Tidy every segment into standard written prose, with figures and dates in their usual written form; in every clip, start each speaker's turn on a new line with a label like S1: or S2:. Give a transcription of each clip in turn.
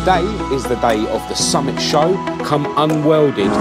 S1: Today is the day of the summit show, come unwelded.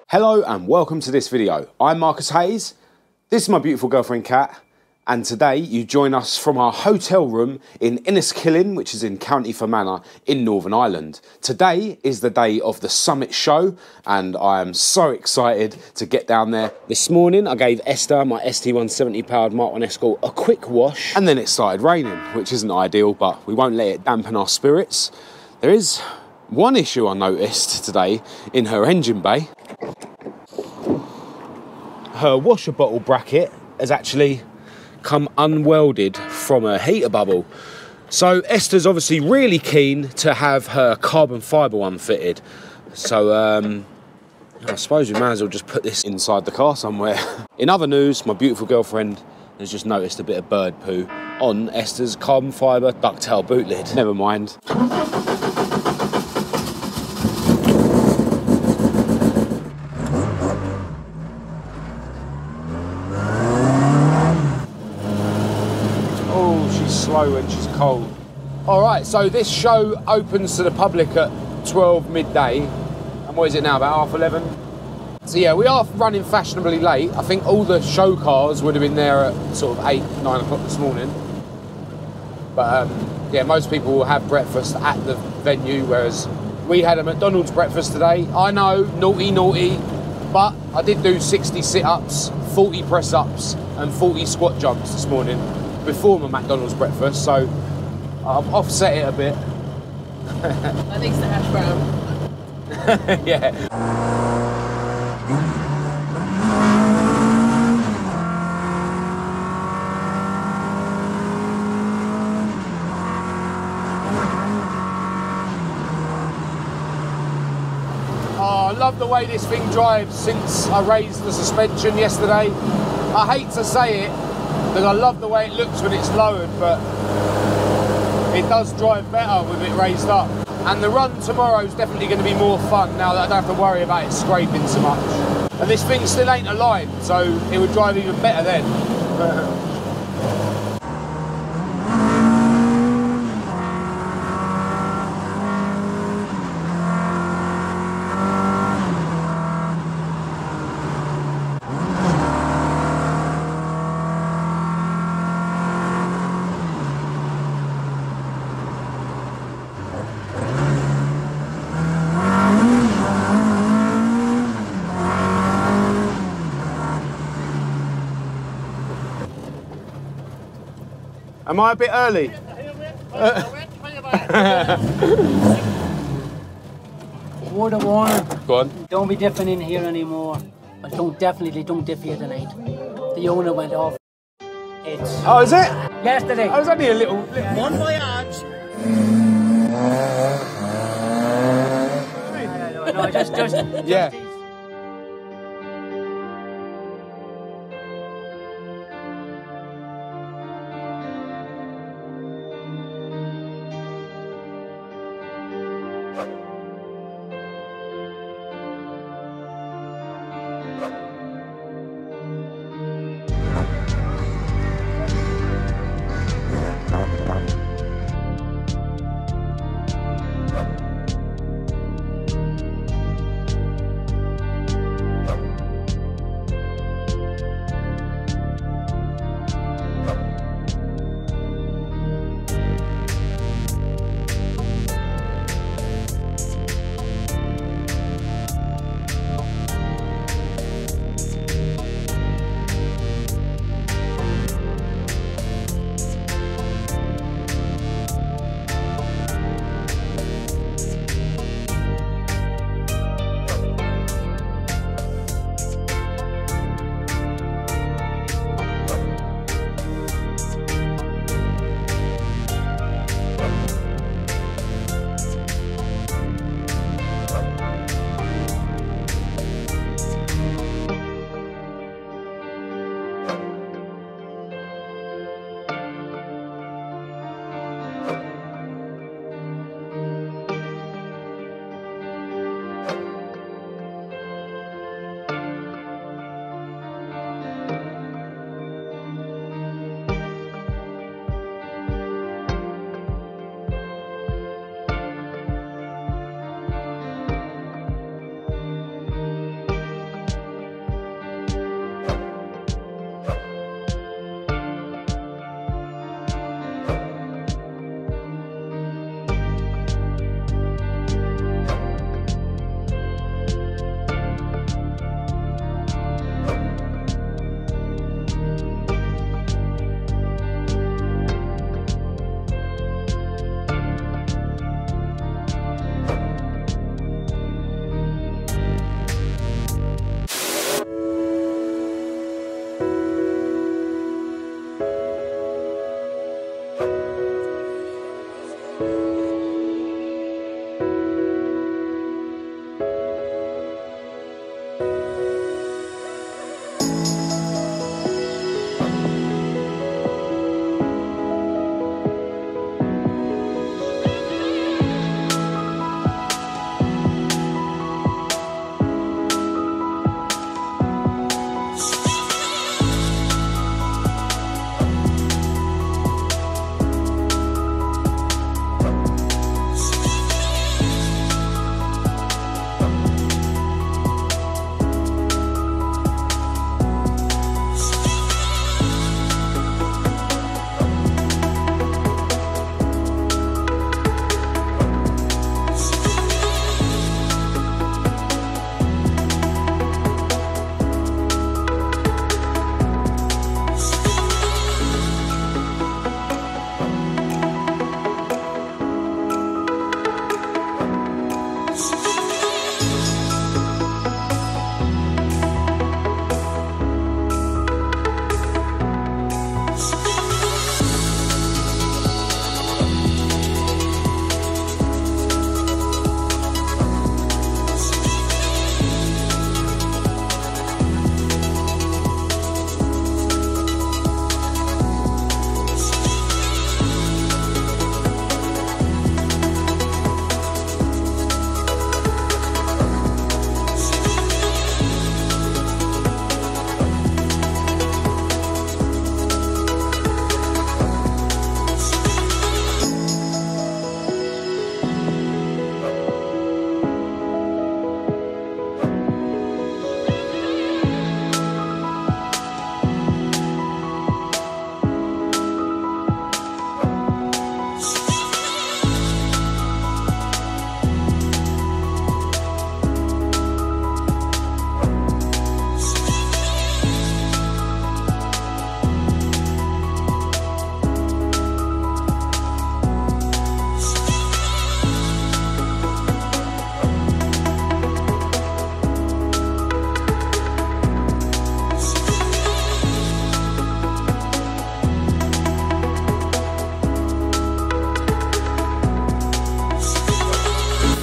S1: Hello and welcome to this video. I'm Marcus Hayes, this is my beautiful girlfriend Kat, and today you join us from our hotel room in Enniskillen, which is in County Fermanagh in Northern Ireland. Today is the day of the summit show and I am so excited to get down there. This morning I gave Esther, my ST170 powered Mk1 Escort, a quick wash and then it started raining, which isn't ideal, but we won't let it dampen our spirits. There is one issue I noticed today in her engine bay. Her washer bottle bracket has actually come unwelded from a heater bubble. So Esther's obviously really keen to have her carbon fibre one fitted. So I suppose we may as well just put this inside the car somewhere. In other news, my beautiful girlfriend has just noticed a bit of bird poo on Esther's carbon fibre ducktail boot lid. Never mind. Slow when she's cold. All right, so this show opens to the public at 12 midday. And what is it now, about 11:30? So yeah, we are running fashionably late. I think all the show cars would have been there at sort of 8, 9 o'clock this morning. But yeah, most people will have breakfast at the venue, whereas we had a McDonald's breakfast today. I know, naughty, but I did do 60 sit-ups, 40 press-ups and 40 squat jumps this morning before my McDonald's breakfast, so I've offset it a bit.
S2: That needs the hash brown.
S1: Yeah. Oh, I love the way this thing drives since I raised the suspension yesterday. I hate to say it, because I love the way it looks when it's lowered, but it does drive better with it raised up. And the run tomorrow is definitely going to be more fun now that I don't have to worry about it scraping so much. And this thing still ain't aligned, so it would drive even better then. Am I a bit early?
S2: Word of warning.
S1: Go on.
S2: Don't be dipping in here anymore. But definitely don't dip here tonight. The owner went off.
S1: Oh, is it?
S2: Yesterday.
S1: I was only a little...
S2: Bon voyage. No, just
S1: yeah.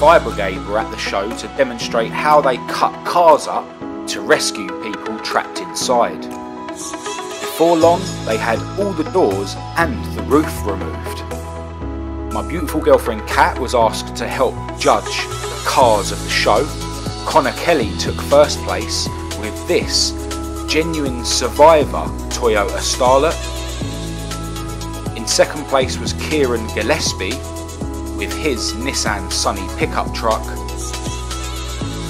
S3: fire brigade were at the show to demonstrate how they cut cars up to rescue people trapped inside. Before long, they had all the doors and the roof removed. My beautiful girlfriend Kat was asked to help judge the cars of the show. Connor Kelly took first place with this genuine survivor Toyota Starlet. In second place was Kieran Gillespie with his Nissan Sunny pickup truck.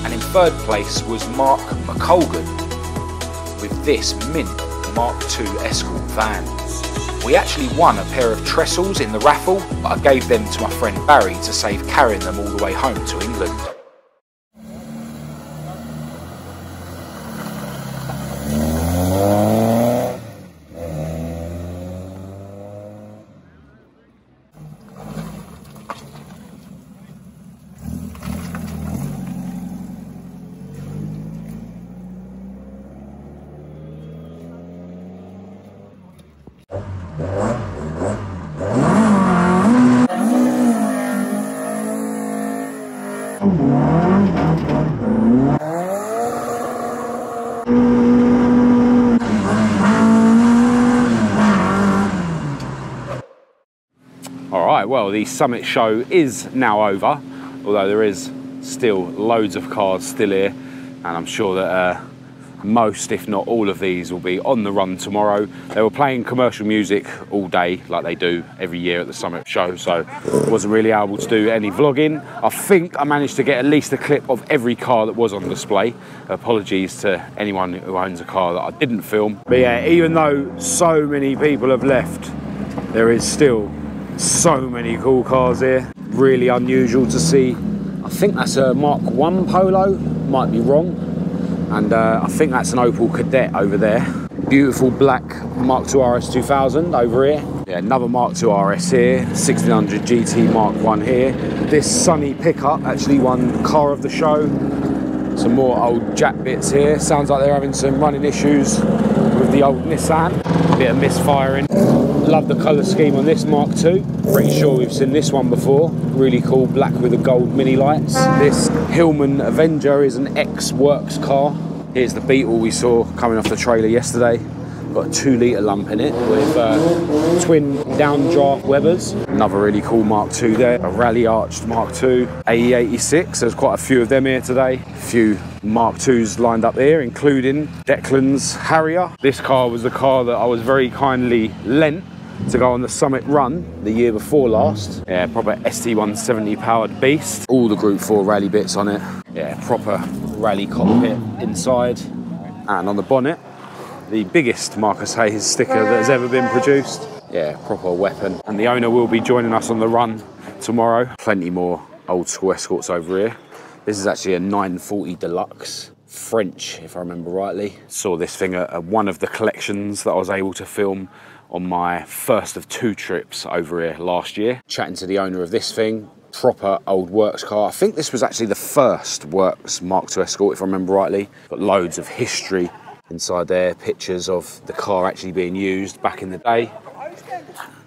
S3: And in third place was Mark McColgan with this mint Mark 2 Escort van. We actually won a pair of trestles in the raffle, but I gave them to my friend Barry to save carrying them all the way home to England.
S1: Alright, well, the Summit show is now over, although there is still loads of cars still here, and I'm sure that most, if not all of these, will be on the run tomorrow. They were playing commercial music all day, like they do every year at the Summit show, so I wasn't really able to do any vlogging. I think I managed to get at least a clip of every car that was on display. Apologies to anyone who owns a car that I didn't film. But yeah, even though so many people have left, there is still so many cool cars here. Really unusual to see. I think that's a Mark 1 Polo, might be wrong. And I think that's an Opel Kadett over there. Beautiful black Mark 2 RS 2000 over here. Yeah, another Mark 2 RS here. 1600 GT Mark 1 here. This Sunny pickup actually won car of the show. Some more old jack bits here. Sounds like they're having some running issues with the old Nissan. Bit of misfiring. Love the colour scheme on this Mark II. Pretty sure we've seen this one before. Really cool, black with the gold mini lights. This Hillman Avenger is an ex-works car. Here's the Beetle we saw coming off the trailer yesterday. Got a 2-litre lump in it with twin downdraft Webers. Another really cool Mark II there. A rally arched Mark II. AE86, there's quite a few of them here today. A few Mark IIs lined up here, including Declan's Harrier. This car was the car that I was very kindly lent to go on the Summit run the year before last. Yeah, proper ST170 powered beast. All the Group 4 rally bits on it. Yeah, proper rally cockpit inside. And on the bonnet, the biggest Marcus Hayes sticker that has ever been produced. Yeah, proper weapon. And the owner will be joining us on the run tomorrow. Plenty more old school Escorts over here. This is actually a 940 Deluxe. French, if I remember rightly. Saw this thing at one of the collections that I was able to film on my first of 2 trips over here last year. Chatting to the owner of this thing, proper old works car. I think this was actually the first works Mark II Escort, if I remember rightly. Got loads of history inside there, pictures of the car actually being used back in the day.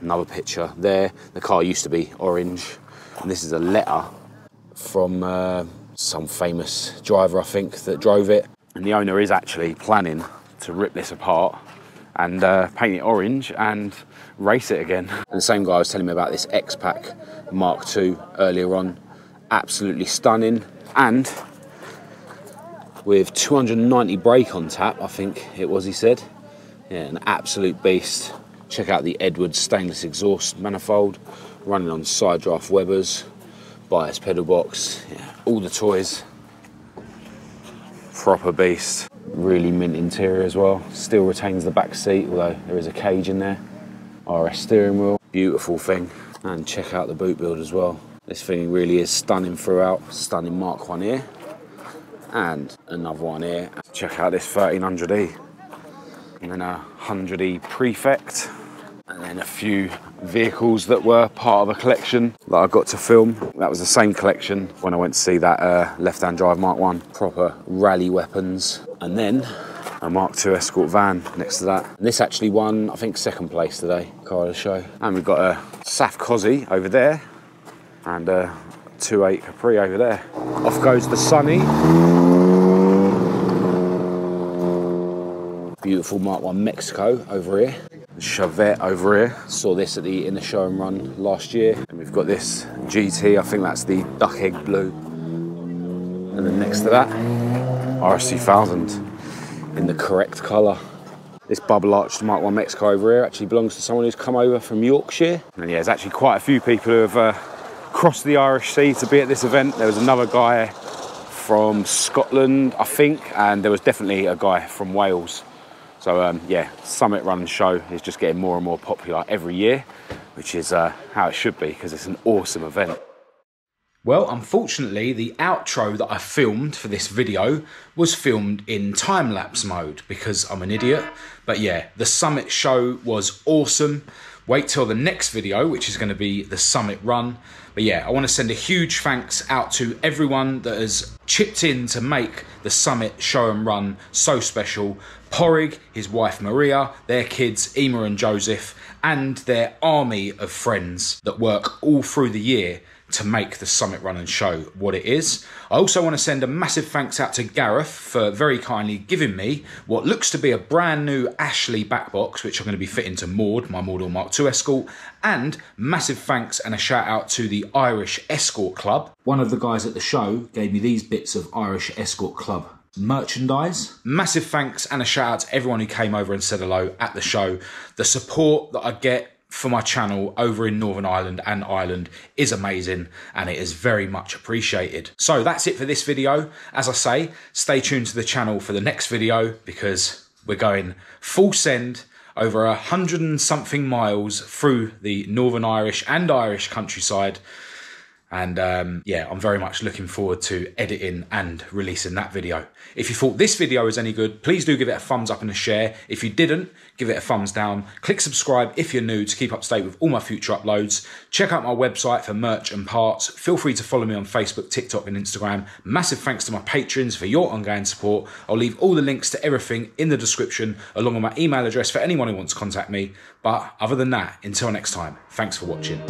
S1: Another picture there. The car used to be orange. And this is a letter from some famous driver, I think, that drove it. And the owner is actually planning to rip this apart and paint it orange and race it again. And the same guy was telling me about this X-Pac Mark II earlier on. Absolutely stunning. And with 290 brake on tap, I think it was, he said. Yeah, an absolute beast. Check out the Edwards stainless exhaust manifold, running on side draft Webers, bias pedal box, yeah, all the toys. Proper beast. Really mint interior as well. Still retains the back seat, although there is a cage in there. RS steering wheel, beautiful thing. And check out the boot build as well. This thing really is stunning throughout. Stunning Mark 1 here. And another one here. Check out this 1300E. And then a 100E Prefect. And then a few vehicles that were part of a collection that I got to film. That was the same collection when I went to see that left-hand drive Mark 1. Proper rally weapons. And then a Mark II Escort van next to that. And this actually won, I think, second place today, car of the show. And we've got a Saf Cozzy over there. And a 2.8 Capri over there. Off goes the Sunny. Beautiful Mark 1 Mexico over here. The Chevette over here. Saw this in the show and run last year. And we've got this GT, I think that's the Duck Egg Blue. And then next to that, RS2000 in the correct colour. This bubble arched Mark 1 Mexico over here actually belongs to someone who's come over from Yorkshire. And yeah, there's actually quite a few people who have crossed the Irish Sea to be at this event. There was another guy from Scotland, I think, and there was definitely a guy from Wales. So yeah, Summit Run and Show is just getting more and more popular every year, which is how it should be, because it's an awesome event. Well, unfortunately, the outro that I filmed for this video was filmed in time-lapse mode because I'm an idiot. But yeah, the Summit show was awesome. Wait till the next video, which is going to be the Summit Run. But yeah, I want to send a huge thanks out to everyone that has chipped in to make the Summit show and run so special. Porrig, his wife Maria, their kids Emma and Joseph, and their army of friends that work all through the year to make the Summit Run and Show what it is. I also want to send a massive thanks out to Gareth for very kindly giving me what looks to be a brand new Ashley backbox, which I'm going to be fitting to Maud, my Mk1 Mark II Escort. And massive thanks and a shout out to the Irish Escort Club. One of the guys at the show gave me these bits of Irish Escort Club merchandise. Massive thanks and a shout out to everyone who came over and said hello at the show. The support that I get for my channel over in Northern Ireland and Ireland is amazing, and it is very much appreciated. So that's it for this video. As I say, stay tuned to the channel for the next video, because we're going full send over 100 and something miles through the Northern Irish and Irish countryside. And yeah, I'm very much looking forward to editing and releasing that video. If you thought this video was any good, please do give it a thumbs up and a share. If you didn't, give it a thumbs down. Click subscribe if you're new to keep up to date with all my future uploads. Check out my website for merch and parts. Feel free to follow me on Facebook, TikTok and Instagram. Massive thanks to my patrons for your ongoing support. I'll leave all the links to everything in the description, along with my email address for anyone who wants to contact me. But other than that, until next time, thanks for watching.